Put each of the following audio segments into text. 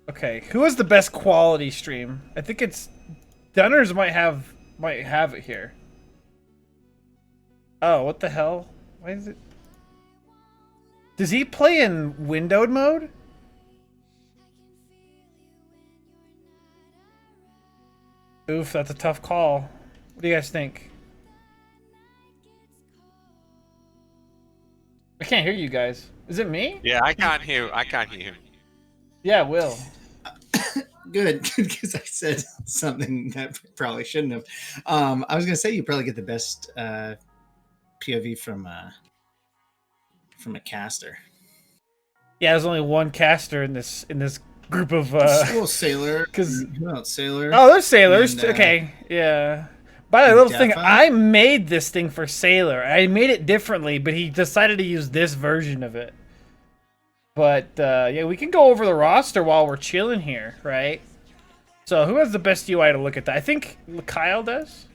Okay, who has the best quality stream? I think it's Dunners might have it here. Oh, what the hell? Why is it? Does he play in windowed mode? Oof, that's a tough call. What do you guys think? I can't hear you guys. Is it me? Yeah, I can't hear. I can't hear him. Yeah, Will. Good, because I said something that probably shouldn't have. I was gonna say you probably get the best POV from a caster. Yeah, there's only one caster in this group of Well, Sailor. because Sailor. oh, there's sailors. And, okay, yeah. By the little thing, Deffa. I made this thing for Sailor. I made it differently, but he decided to use this version of it. But yeah, we can go over the roster while we're chilling here, right? So who has the best UI to look at that? I think Kyle does.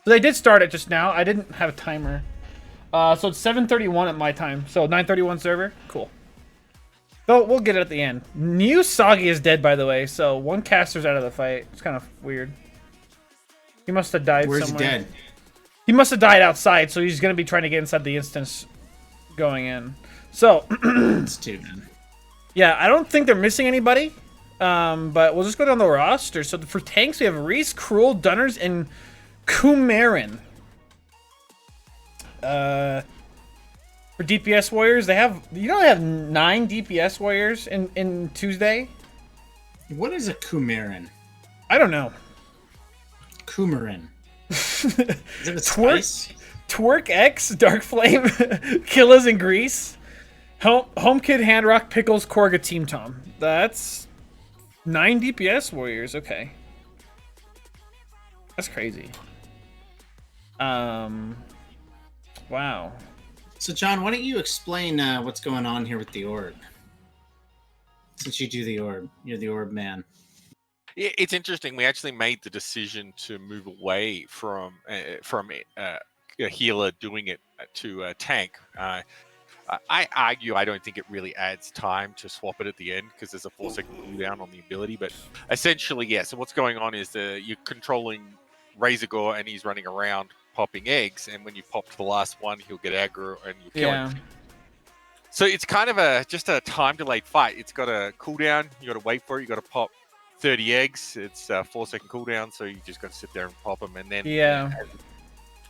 So they did start it just now. I didn't have a timer. So it's 7:31 at my time. So 9:31 server. Cool. So we'll get it at the end. New Soggy is dead, by the way. So one caster's out of the fight. It's kind of weird. He must have died Where's somewhere. he dead? He must have died outside, so he's going to be trying to get inside the instance going in. So, It's two, man. yeah, I don't think they're missing anybody. But we'll just go down the roster. So for tanks, we have Reese, Cruel, Dunners, and Kumarin. For DPS warriors, they have they have 9 DPS warriors in Tuesday. What is a Kumarin? I don't know. Kumarin. Is it a spice? Twerk X, Dark Flame, Killas and Grease, Home Kid, Handrock, Pickles, Korga, Team Tom. That's 9 DPS warriors. Okay, that's crazy. Wow. So, John, why don't you explain what's going on here with the orb? Since you do the orb, you're the orb man. It's interesting. We actually made the decision to move away from a healer doing it to a tank. I argue I don't think it really adds time to swap it at the end because there's a 4-second cooldown on the ability. But essentially, yeah. So what's going on is you're controlling Razorgore and he's running around popping eggs, and when you pop to the last one, he'll get aggro and you'll kill him. So it's kind of just a time delayed fight. It's got a cooldown. You got to wait for it. You got to pop 30 eggs. It's a 4-second cooldown, so you just got to sit there and pop them, and then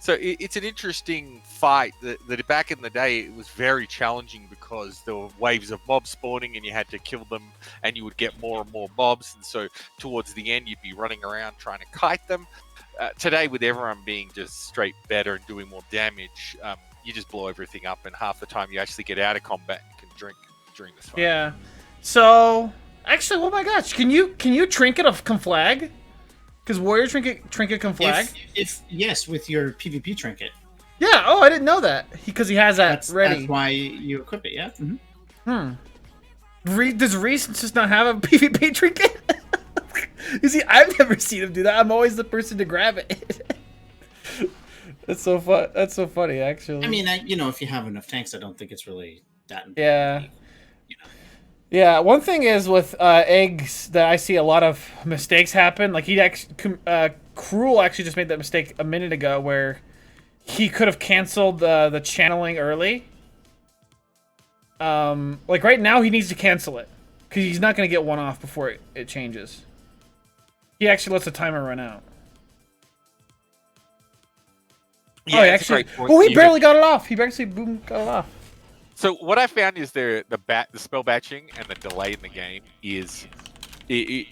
So it's an interesting fight. That back in the day, it was very challenging because there were waves of mobs spawning, and you had to kill them, and you would get more and more mobs. And so towards the end, you'd be running around trying to kite them. Today, with everyone being just straight better and doing more damage, you just blow everything up, and half the time you actually get out of combat and can drink during this fight. Yeah. So actually, oh my gosh, can you trinket a conflag? Because warrior trinket can flag. If yes, with your PvP trinket. Yeah. Oh, I didn't know that. Because he has that ready. That's why you equip it. Yeah. Mm-hmm. Does Reese just not have a PvP trinket? You see, I've never seen him do that. I'm always the person to grab it. That's so fun. That's so funny, actually. I mean, if you have enough tanks, I don't think it's really that important. Yeah. Yeah, one thing is with eggs that I see a lot of mistakes happen. Like Cruel actually just made that mistake a minute ago where he could have canceled the channeling early. Like right now he needs to cancel it because he's not going to get one off before it changes. He actually lets the timer run out. Yeah, he actually. Oh, he barely got it off. He actually got it off. So what I found is the spell batching and the delay in the game is,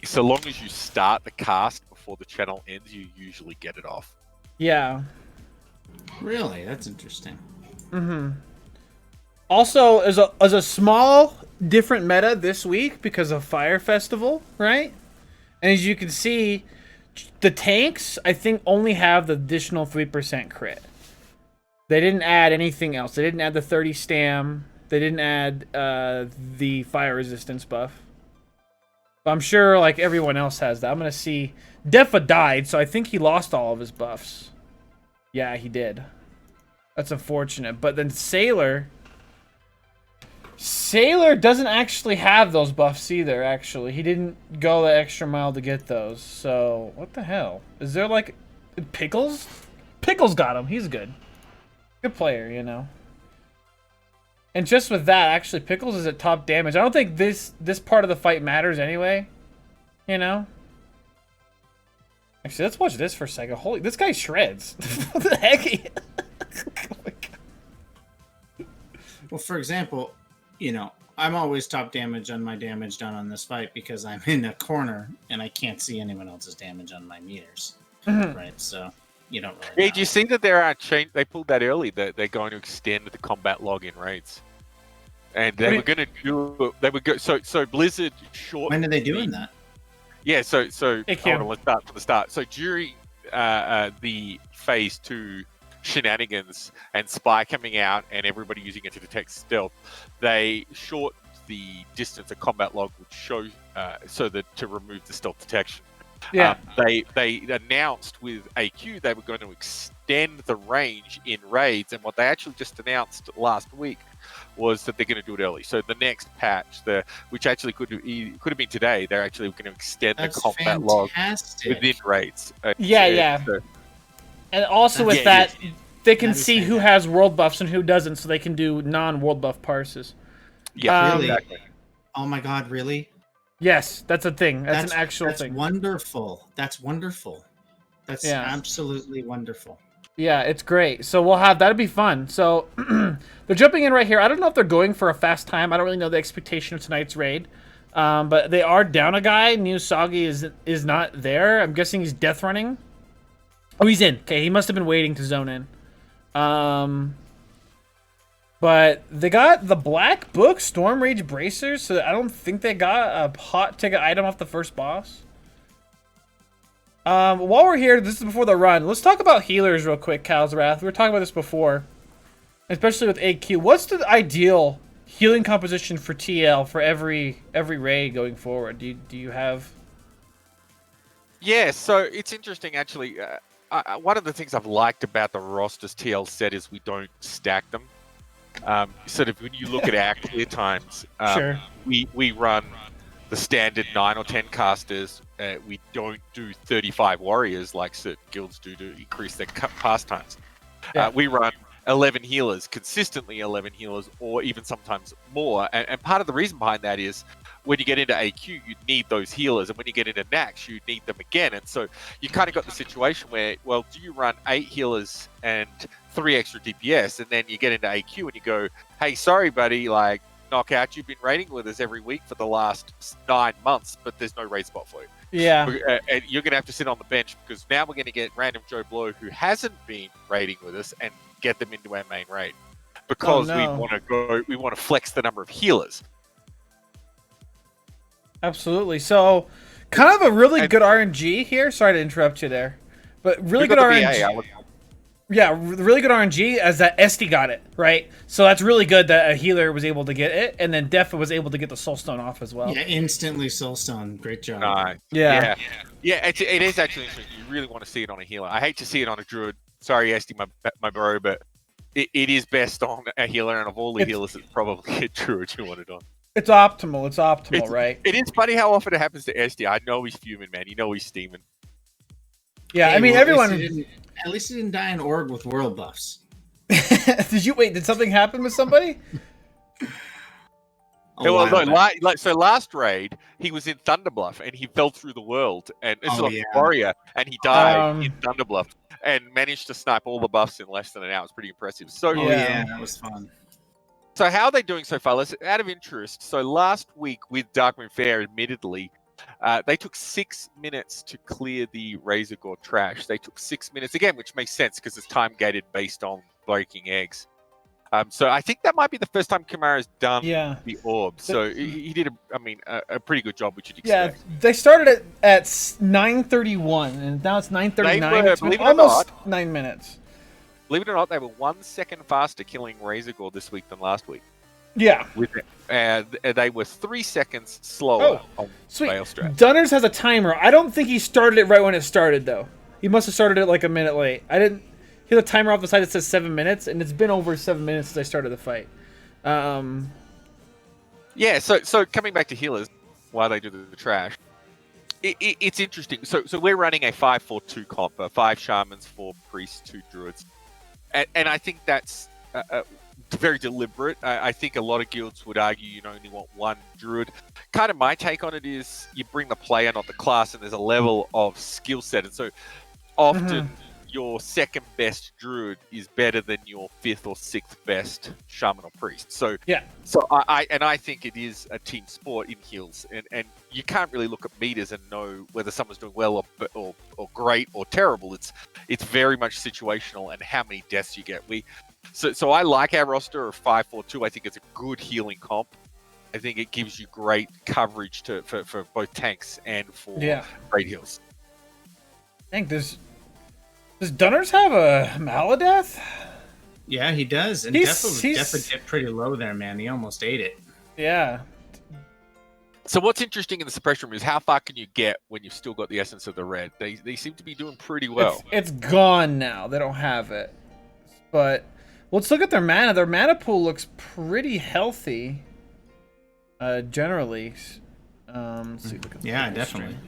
so long as you start the cast before the channel ends, you usually get it off. Yeah. Really, that's interesting. Mm-hmm. Also, as a small different meta this week because of Fire Festival, right? And as you can see, the tanks I think only have the additional 3% crit. They didn't add anything else. They didn't add the 30 stam. They didn't add the fire resistance buff. But I'm sure like everyone else has that. I'm gonna see. Deffa died, so I think he lost all of his buffs. Yeah, he did. That's unfortunate. But then Sailor, Sailor doesn't actually have those buffs either, actually. He didn't go the extra mile to get those. So, what the hell? Is there like... Pickles? Pickles got him. He's good. Good player, you know. And just with that, actually, Pickles is at top damage. I don't think this part of the fight matters anyway. You know? Actually, let's watch this for a second. Holy... This guy shreds. What the heck? Oh my God. Well, for example... You know, I'm always top damage on my damage done on this fight because I'm in a corner and I can't see anyone else's damage on my meters. Right, so you don't really Yeah, do you see that there are change? They pulled that early that they're going to extend the combat log in raids, and they were going to do. They were go, so Blizzard short. When are they doing that? Yeah, so Hey, hold on, let's start from the start. So during the phase 2 shenanigans and spy coming out and everybody using it to detect stealth, they shortened the distance a combat log would show so that to remove the stealth detection. Yeah. They announced with AQ they were going to extend the range in raids, and what they actually just announced last week was that they're going to do it early. So the next patch, which actually could have been today, they're actually going to extend the combat log within raids. Yeah. So, and also with that, they can see who has world buffs and who doesn't, so they can do non-world buff parses. Yeah, really? Exactly. Oh my God, really? Yes, that's a thing. That's an actual thing. Wonderful. That's wonderful. That's absolutely wonderful. Yeah, it's great. So we'll have that'll be fun. So they're jumping in right here. I don't know if they're going for a fast time. I don't really know the expectation of tonight's raid. But they are down a guy. New Soggy is not there. I'm guessing he's death running. Oh, he's in. Okay, he must have been waiting to zone in. But they got the Black Book Storm Rage Bracers, so I don't think they got a hot ticket item off the first boss. While we're here, this is before the run. Let's talk about healers real quick, Calzrath. We were talking about this before, especially with AQ. What's the ideal healing composition for TL for every raid going forward? Do you have? Yeah, so it's interesting actually. One of the things I've liked about the rosters TL set is we don't stack them. Sort of when you look at our clear times, Sure. we run the standard 9 or 10 casters. We don't do 35 warriors like certain guilds do to increase their pastimes. Yeah. We run 11 healers, consistently 11 healers, or even sometimes more. And part of the reason behind that is when you get into AQ, you need those healers. And when you get into Nax, you need them again. And so you kind of got the situation where, well, do you run 8 healers and 3 extra DPS? And then you get into AQ and you go, hey, sorry, buddy, like, Knockout, you've been raiding with us every week for the last 9 months, but there's no raid spot for you. Yeah. And you're going to have to sit on the bench because now we're going to get random Joe Blow who hasn't been raiding with us and get them into our main raid because we want to flex the number of healers. Absolutely. So, kind of a really good RNG here. Sorry to interrupt you there, but really good RNG. Yeah, really good RNG as that Esty got it, right? So that's really good that a healer was able to get it, and then Defa was able to get the Soulstone off as well. Yeah, instantly Soulstone. Great job. Yeah, it is actually interesting. You really want to see it on a healer. I hate to see it on a druid. Sorry, Esty, my bro, but it is best on a healer, and of all the healers, it's probably a druid you want it on. It's optimal, right? It is funny how often it happens to Esty. I know he's fuming, man. You know he's steaming. Yeah, I mean, everyone... At least he didn't die in Org with world buffs. Did something happen with somebody? So last raid, he was in Thunderbluff and he fell through the world and it's warrior and he died in Thunderbluff and managed to snipe all the buffs in less than an hour. It's pretty impressive. So that was fun. So how are they doing so far? Out of interest, so last week with Darkmoon Fair, admittedly, they took 6 minutes to clear the Razor Gore trash. They took 6 minutes again, which makes sense because it's time gated based on breaking eggs. So I think that might be the first time Kamara's done the orb. So he did a pretty good job, which you'd expect. Yeah, they started at 9:31, and now it's 9:39. It's been almost 9 minutes. Believe it or not, they were 1 second faster killing Razor Gore this week than last week. Yeah. They were 3 seconds slower on Veilstrat. Dunners has a timer. I don't think he started it right when it started, though. He must have started it like a minute late. He had a timer off the side that says 7 minutes, and it's been over 7 minutes since I started the fight. Yeah, so coming back to healers, why they do the trash, it's interesting. So we're running a 5-4-2 comp, 5 shamans, 4 priests, 2 druids, and I think that's very deliberate. I think a lot of guilds would argue you only want 1 druid. Kind of my take on it is you bring the player, not the class, and there's a level of skill set, and so often your second best druid is better than your 5th or 6th best shaman or priest. So Yeah. so I think it is a team sport in heals, and you can't really look at meters and know whether someone's doing well or great or terrible. It's very much situational and how many deaths you get. So I like our roster of 5-4-2. I think it's a good healing comp. I think it gives you great coverage for both tanks and for great heals. I think does Dunners have a Maladeath? Yeah, he does. And Deffa dipped pretty low there, man. He almost ate it. Yeah. So what's interesting in the suppression room is how far can you get when you've still got the essence of the red? They seem to be doing pretty well. It's gone now. They don't have it. But let's look at their mana. Their mana pool looks pretty healthy. Generally. Let's see, look at definitely. Stream.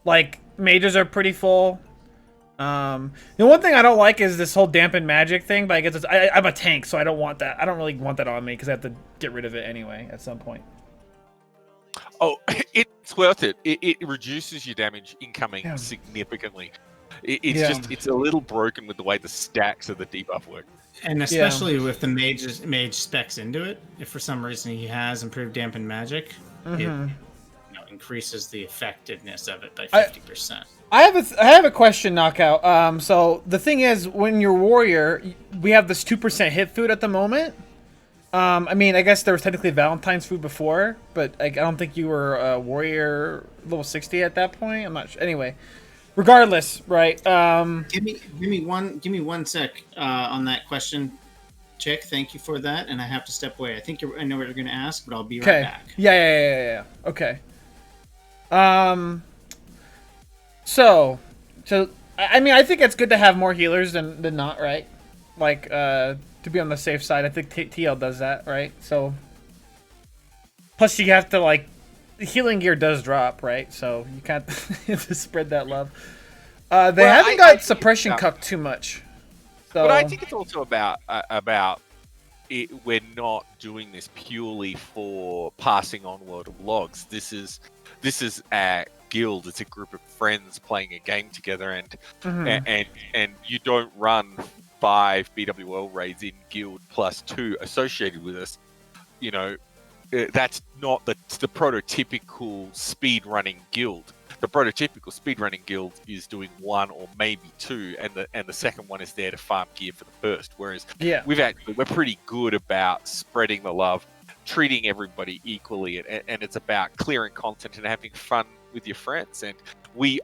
Like mages are pretty full. The one thing I don't like is this whole dampen magic thing, but I guess I'm a tank, so I don't want that. I don't really want that on me because I have to get rid of it anyway at some point. Oh, it's worth it. It reduces your damage incoming significantly. It's a little broken with the way the stacks of the debuff work. And especially with the mage specs into it, if for some reason he has improved dampen magic, it increases the effectiveness of it by 50%. I have a question, Knockout. So the thing is, when you're warrior, we have this 2% hit food at the moment. I mean, I guess there was technically Valentine's food before, but I don't think you were a warrior level 60 at that point. I'm not sure. Anyway, regardless, right? Give me one sec on that question, Chick. Thank you for that, and I have to step away. I know what you're going to ask, but I'll be right back. Yeah. Okay. So I mean, I think it's good to have more healers than not, right? Like, to be on the safe side. I think TL does that, right? So, plus you have to, like, the healing gear does drop, right? So you can't have to spread that love. They haven't got suppression cucked too much. So. But I think it's also about it. We're not doing this purely for passing on World of Logs. This is a guild. It's a group of friends playing a game together, and you don't run 5 BWL raids in guild plus 2 associated with us. You know, that's not the prototypical speed running guild. The prototypical speedrunning guild is doing 1 or maybe 2, and the second one is there to farm gear for the first. Whereas we're pretty good about spreading the love, treating everybody equally, and it's about clearing content and having fun with your friends. And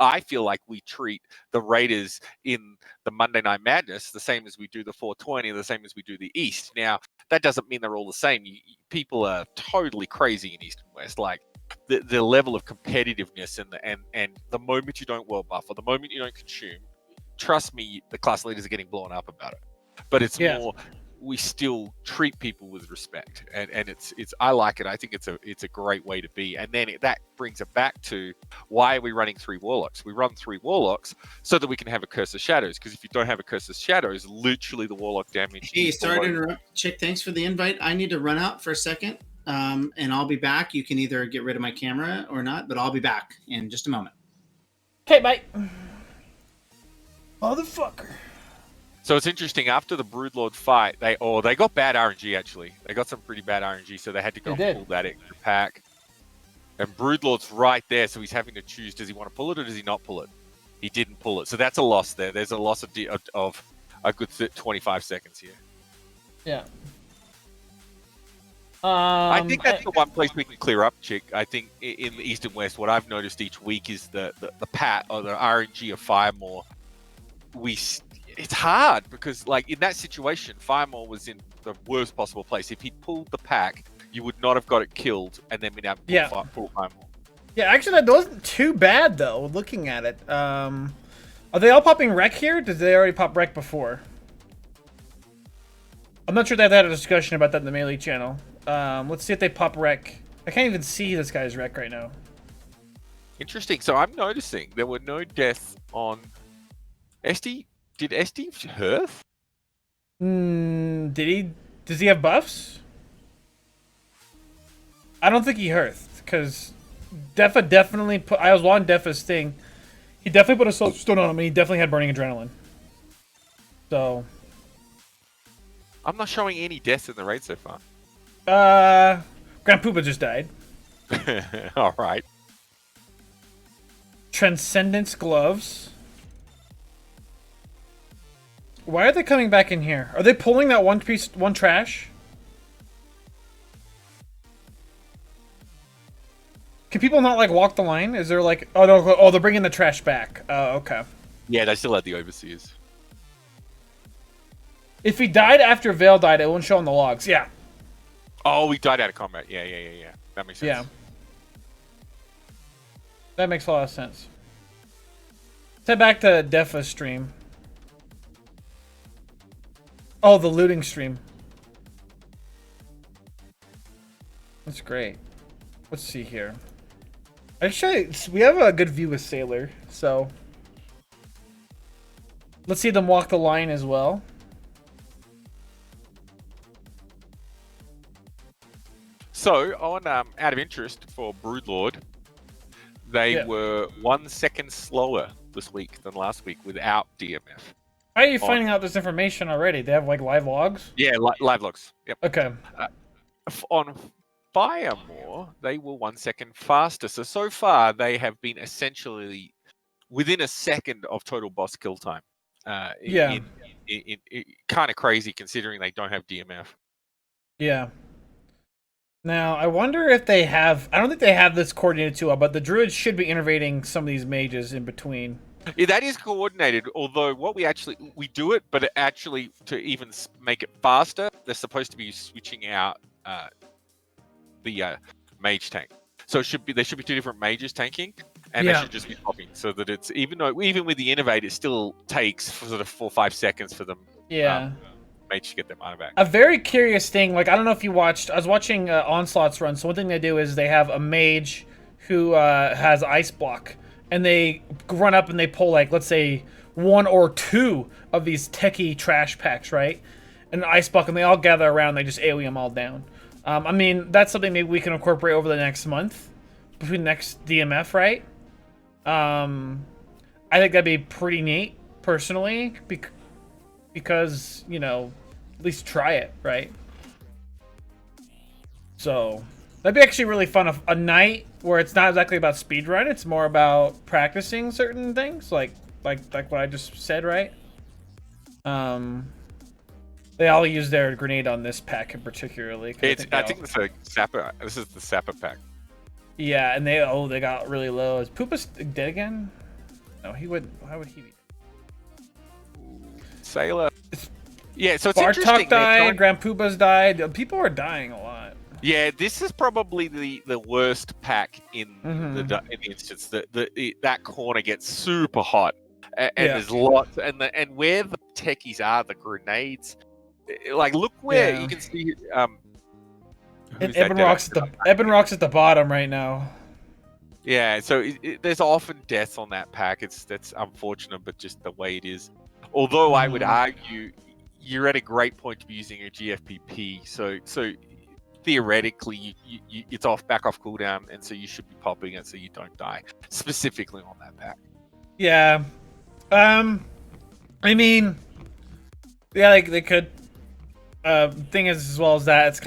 I feel like we treat the Raiders in the Monday Night Madness the same as we do the 420, the same as we do the East. Now, that doesn't mean they're all the same. People are totally crazy in East and West. Like, the level of competitiveness and the moment you don't world buff or the moment you don't consume, trust me, the class leaders are getting blown up about it. But it's more, we still treat people with respect, and it's I like it. I think it's a great way to be. And then that brings it back to why are we running 3 warlocks? We run 3 warlocks so that we can have a Curse of Shadows, because if you don't have a Curse of Shadows, literally the warlock damage. Hey, sorry to interrupt, Chick. Thanks for the invite. I need to run out for a second. And I'll be back. You can either get rid of my camera or not, but I'll be back in just a moment. Okay, bye. Motherfucker. So it's interesting, after the Broodlord fight, they got bad RNG, actually. They got some pretty bad RNG, so they had to go and pull that extra pack. And Broodlord's right there, so he's having to choose, does he want to pull it or does he not pull it? He didn't pull it. So that's a loss there. There's a loss of a good 25 seconds here. Yeah. I think that's the one place we can clear up, Chick. I think in the East and West, what I've noticed each week is the pat or the RNG of Firemore. It's hard because, like, in that situation, Firemore was in the worst possible place. If he'd pulled the pack, you would not have got it killed and then been able to pull Firemore. Yeah, actually, that wasn't too bad, though, looking at it. Are they all popping Wreck here? Did they already pop Wreck before? I'm not sure they had a discussion about that in the Melee channel. Let's see if they pop Wreck I can't even see this guy's wreck right now. Interesting. So I'm noticing there were no deaths on SD. Did SD Hearth? Did he? Does he have buffs? I don't think he hearthed, because Defa definitely put. I was on Defa's thing. He definitely put a soul stone on him, and he definitely had burning adrenaline. So. I'm not showing any deaths in the raid so far. Grand Poopa just died. All right. Transcendence gloves. Why are they coming back in here? Are they pulling that one trash? Can people not like walk the line? Is there like, oh no, oh they're bringing the trash back. Oh, okay. Yeah, they still had the overseers. If he died after Vale died, it won't show on the logs. Yeah. Oh, he died out of combat. Yeah. That makes sense. Yeah. That makes a lot of sense. Let's head back to Defa's stream. Oh, the looting stream. That's great. Let's see here. Actually, we have a good view with Sailor, so let's see them walk the line as well. So, on out of interest for Broodlord, they were 1 second slower this week than last week without DMF. How are you finding out this information already? They have like live logs? Yeah, live logs. Yep. Okay. On Firemore, they were 1 second faster. So far, they have been essentially within a second of total boss kill time. Yeah. Kind of crazy considering they don't have DMF. Yeah. Now, I wonder if they have... I don't think they have this coordinated too well, but the druids should be innervating some of these mages in between. Yeah, that is coordinated, although what we do it, but actually to even make it faster, they're supposed to be switching out the mage tank. So there should be two different mages tanking, and they should just be popping, so that it's even with the innovate, it still takes sort of 4 or 5 seconds for them. Yeah. Mage to get their mana back. A very curious thing, like I don't know if you watched. I was watching Onslaught's run. So one thing they do is they have a mage who has ice block, and they run up and they pull like let's say 1 or 2 of these techie trash packs, right? And an ice block, and they all gather around. They just AoE them all down. I mean, that's something maybe we can incorporate over the next month, between next DMF, right? I think that'd be pretty neat, personally, because, you know, at least try it, right? So, that'd be actually really fun. A night where it's not exactly about speedrun, it's more about practicing certain things, like what I just said, right? They all use their grenade on this pack in particularly. I think it's a Sapper. This is the Sapper pack. Yeah, and they got really low. Is Poopa dead again? No, he wouldn't. Why would he be? Sailor. Yeah, so it's interesting. Bartok died. Grand Poopa's died. People are dying a lot. Yeah, this is probably the worst pack in the instance. That corner gets super hot, and there's lots, and where the techies are, the grenades. Like, look where you can see. Ebon Rock's at the bottom right now. Yeah, so there's often deaths on that pack. That's unfortunate, but just the way it is. Although I would argue you're at a great point to be using a GFPP. So theoretically, it's back off cooldown, and so you should be popping it so you don't die. Specifically on that pack. Yeah. I mean, yeah, like they could. Thing is, as well as that, it's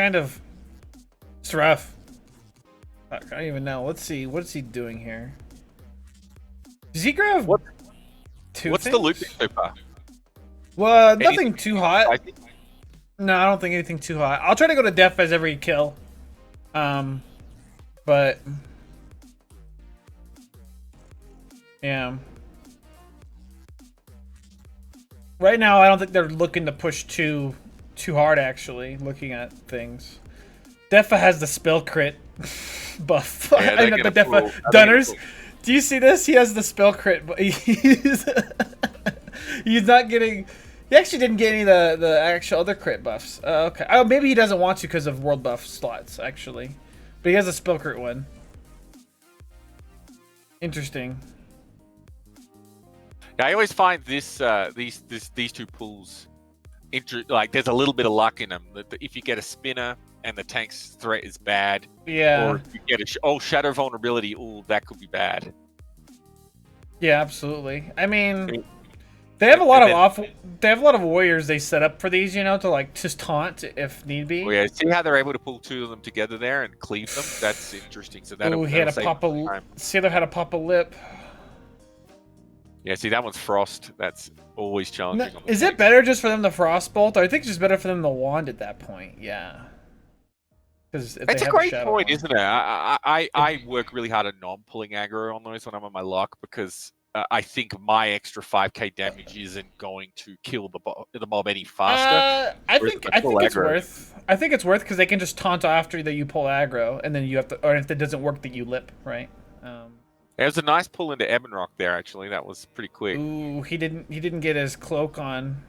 rough. I don't even know. Let's see. What's he doing here? Does he grab what's things? The loot so far? Well, nothing too hot. No, I don't think anything too hot. I'll try to go to Def as every kill. But yeah. Right now, I don't think they're looking to push too hard, actually, looking at things. Defa has the spell crit buff. Yeah, I know the Defa Dunners. Do you see this? He has the spell crit, but he's not getting. He actually didn't get any of the actual other crit buffs. Okay. Oh, maybe he doesn't want to because of world buff slots, actually. But he has a Spilkert one. Interesting. I always find these two pulls, like there's a little bit of luck in them. If you get a spinner and the tank's threat is bad, Yeah. or if you get shadow vulnerability, that could be bad. Yeah, absolutely. I mean, they have a lot of warriors they set up for these, to like just taunt if need be. Oh yeah, see how they're able to pull two of them together there and cleave them? That's interesting. So that'll he had to save pop a time. Sailor had to pop a lip. Yeah, see that one's frost. That's always challenging. Is it better just for them to frostbolt? I think it's just better for them to wand at that point. Yeah. It's a great point, isn't it? I work really hard at not pulling aggro on those when I'm on my lock because I think my extra 5k damage isn't going to kill the mob any faster. I think it's worth. I think it's worth because they can just taunt after that you pull aggro, and then you have to, or if it doesn't work, that you lip, right? It was a nice pull into Ebonrock there. Actually, that was pretty quick. Ooh, he didn't get his cloak on.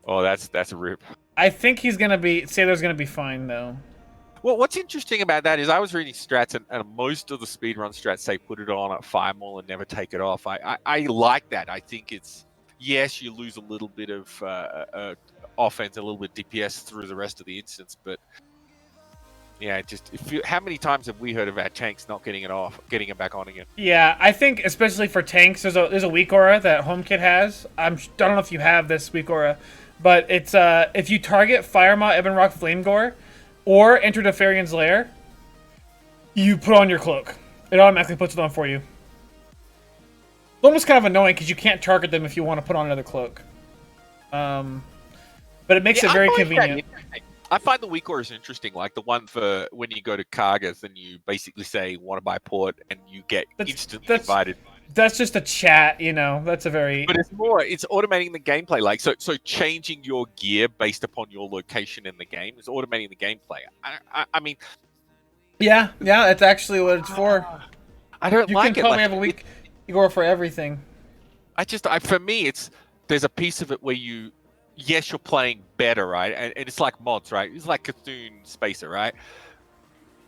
Oh, that's a rip. I think Sailor's gonna be fine though. Well, what's interesting about that is I was reading strats, and most of the speedrun strats say put it on at Fire Maul and never take it off. I like that. I think it's, yes, you lose a little bit of offense, a little bit DPS through the rest of the instance, but yeah, how many times have we heard of our tanks not getting it back on again? Yeah, I think especially for tanks, there's a weak aura that HomeKit has. I don't know if you have this weak aura, but it's if you target Firemaw, Ebonrock, Flamegore, or enter Defarian's Lair, you put on your cloak. It automatically puts it on for you. It's almost kind of annoying because you can't target them if you want to put on another cloak. But it makes it very convenient. I find the weak auras interesting, like the one for when you go to Kargas and you basically say want to buy port and you get instantly invited. That's just a chat, That's a very. But it's automating the gameplay. Like so changing your gear based upon your location in the game is automating the gameplay. I mean. Yeah, that's actually what it's for. I don't like it. You can probably have a week. You go for everything. For me, there's a piece of it where yes, you're playing better, right? And it's like mods, right? It's like Cthulhu Spacer, right?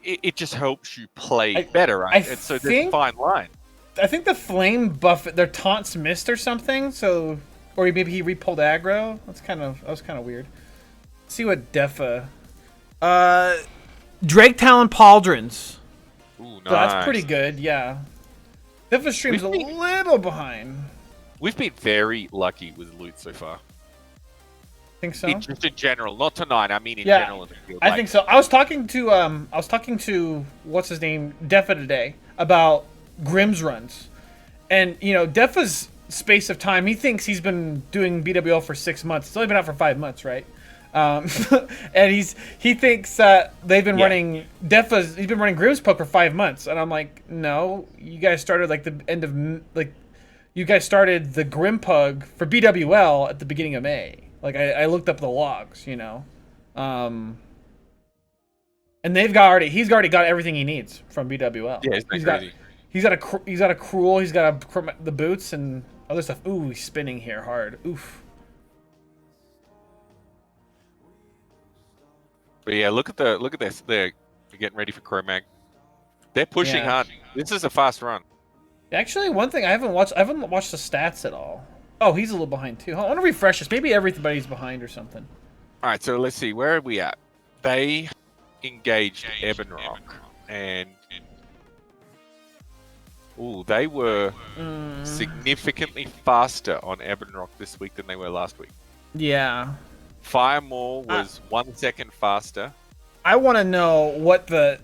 It just helps you play better, right? And so there's a fine line. I think the flame buff, their taunts missed or something, or maybe he repulled aggro. That was kind of weird. Let's see what Defa. Drake Talon Pauldrons. Ooh, nice. So that's pretty good, yeah. Defa stream's a little behind. We've been very lucky with loot so far. Think so? Just in general, not tonight. I mean, in general. In the field, I think so. I was talking to what's his name, Defa today about Grimm's runs, and Defa's space of time. He thinks he's been doing BWL for 6 months. It's only been out for 5 months, right? And he thinks that they've been running he's been running Grimm's Poke for 5 months, and I'm like, no, you guys started you guys started the Grim Pug for BWL at the beginning of May. Like I looked up the logs, and he's already got everything he needs from BWL. Yeah, it's crazy. He's got a cruel. He's got the boots and other stuff. Ooh, he's spinning here hard. Oof. But yeah, look at this. They're getting ready for Cro-Mag. They're pushing hard. This is a fast run. Actually, one thing I haven't watched the stats at all. Oh, he's a little behind too. I want to refresh this. Maybe everybody's behind or something. All right, so let's see. Where are we at? They engaged Ebonrock, and they were significantly faster on Ebonrock this week than they were last week. Yeah. Fire Maul was 1 second faster. I want to know what the...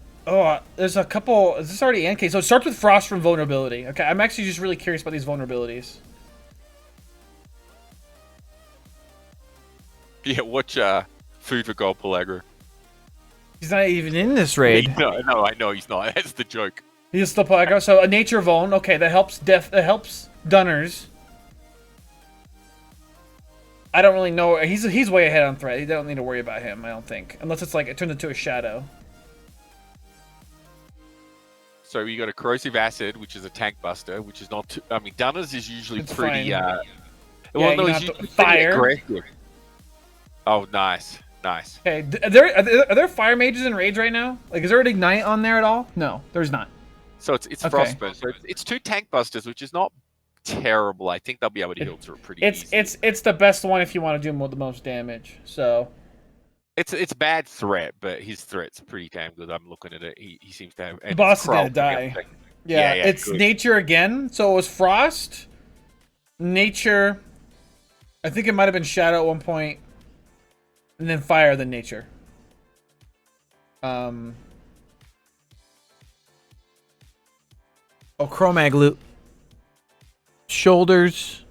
there's a couple... Is this already in? Okay, so it starts with Frost from vulnerability. Okay, I'm actually just really curious about these vulnerabilities. Yeah, watch Food for Gold Pellagra. He's not even in this raid. No, I know he's not. That's the joke. He's still Pellagra. So a nature vuln. Okay, that helps Dunners. I don't really know. He's way ahead on threat. You don't need to worry about him, I don't think. Unless it's like it turns into a shadow. So you got a Corrosive Acid, which is a tank buster, which is not too... I mean, Dunners is usually pretty... Fine. Well, no, he's usually pretty aggressive. Oh, nice. Nice. Okay, are there fire mages in raids right now? Like, is there an ignite on there at all? No, there's not. So it's Okay. Frostburn. So it's 2 tank busters, which is not terrible. I think they'll be able to heal through it pretty easy. It's the best one if you want to do the most damage. So it's bad threat, but his threat's pretty damn good. I'm looking at it. He seems to have. the boss is gonna die. Yeah, it's good. nature again. So it was frost, nature. I think it might have been shadow at one point, and then fire, then nature. Oh, Chromag loot. Shoulders.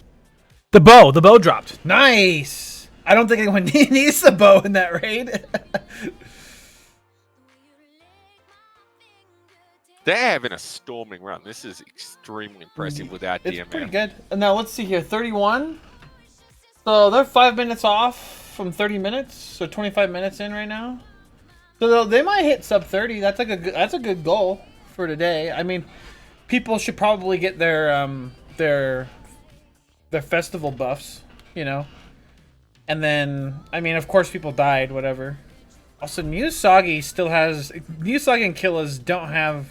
The bow dropped. Nice. I don't think anyone needs the bow in that raid. They're having a storming run. This is extremely impressive without It's DMM. pretty good. Now let's see here. 31. So they're 5 minutes off from 30 minutes. So 25 minutes in right now. So they might hit sub 30. That's like that's a good goal for today. I mean, people should probably get their festival buffs, you know. And then, I mean, of course, people died, whatever. Also, Musagi still has... Musagi and Killas don't have...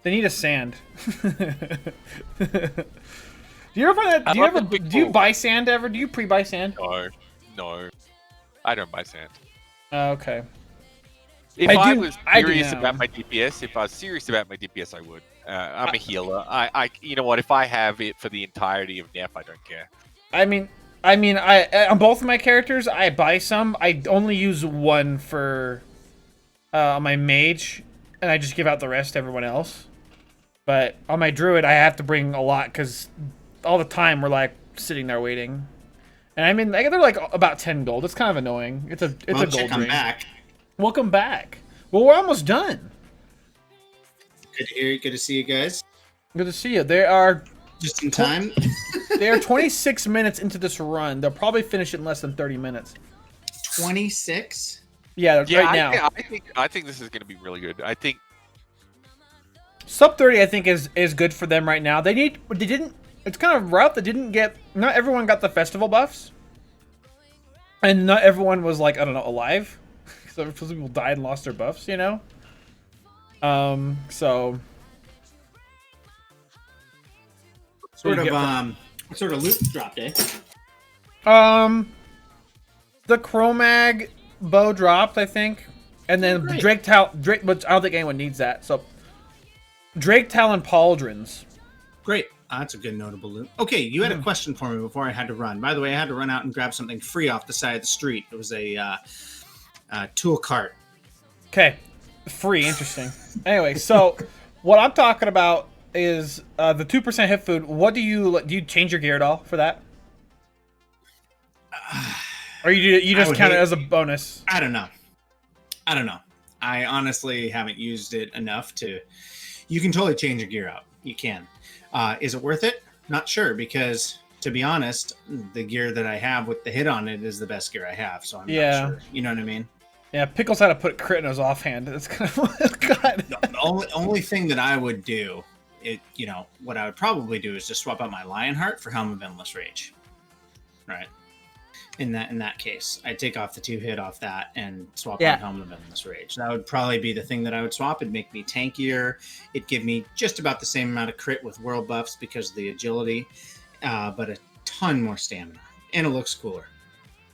They need a sand. Do you ever find that... Do you buy sand ever? Do you pre-buy sand? No. I don't buy sand. Okay. If I was serious about my DPS, I would. I'm a healer. You know what? If I have it for the entirety of Nef, I don't care. I mean, on both of my characters, I buy some. I only use one for my mage, and I just give out the rest to everyone else. But on my druid, I have to bring a lot because all the time we're like sitting there waiting. And I mean, they're like about 10 gold. It's kind of annoying. It's a gold drain. Back. Welcome back. Well, we're almost done. Good to hear you. Good to see you guys. Good to see you. They are just in time. They are 26 minutes into this run. They'll probably finish it in less than 30 minutes. 26? Yeah, right now. I think this is going to be really good. I think sub 30, I think, is good for them right now. It's kind of rough. Not everyone got the festival buffs. And not everyone was, like, I don't know, alive. So people died and lost their buffs, you know? So... What sort of loot dropped, eh? The Chromag bow dropped, I think. And then Drake Tal... but I don't think anyone needs that, so... Drake Talon Pauldrons. Great. That's a good notable loot. Okay, you had a question for me before I had to run. By the way, I had to run out and grab something free off the side of the street. It was a tool cart. Okay. Free. Interesting. Anyway, so what I'm talking about is the 2% hit food. What do you change your gear at all for that? Or you just count it as a bonus? I don't know. I honestly haven't used it enough to... You can totally change your gear out. You can. Is it worth it? Not sure, because to be honest, the gear that I have with the hit on it is the best gear I have, so I'm not sure. You know what I mean? Yeah, Pickles had to put crit in his offhand. It's kind of God. The only thing that I would do, what I would probably do is just swap out my Lionheart for Helm of Endless Rage. Right. In that case, I'd take off the 2-hit off that and swap on Helm of Endless Rage. That would probably be the thing that I would swap. It'd make me tankier. It'd give me just about the same amount of crit with world buffs because of the agility, but a ton more stamina, and it looks cooler.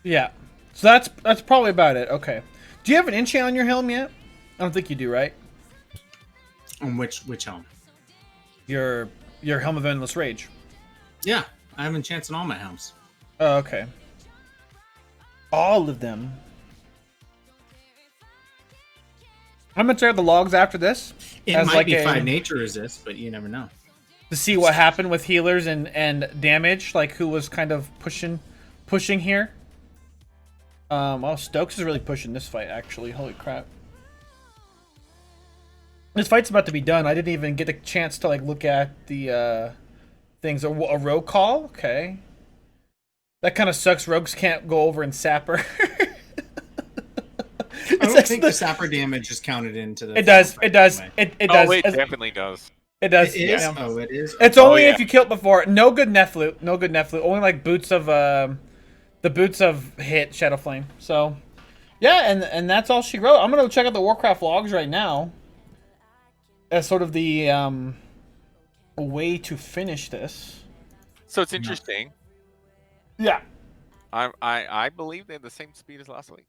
Yeah, so that's probably about it. Okay, do you have an enchant on your helm yet? I don't think you do, right? On which helm? Your Helm of Endless Rage. Yeah, I have enchants on all my helms. Oh, okay. All of them. How much are the logs after this? It might be 5 nature resist, but you never know. To see what happened with healers and damage, like who was kind of pushing here. Oh, Stokes is really pushing this fight, actually. Holy crap. This fight's about to be done. I didn't even get a chance to like look at the things. A rogue call? Okay. That kind of sucks. Rogues can't go over and sapper. I don't think the sapper damage is counted into the... It does. It does. It does. Oh, it definitely does. It does. It is? Yeah. Oh, it is? It's only if you killed before. No good Nefloot. No good Nefloot. Only like boots of... the boots of hit Shadow Flame. So, Yeah, and that's all she wrote. I'm gonna check out the Warcraft logs right now as sort of the way to finish this. So it's interesting. Yeah. I believe they're the same speed as last week.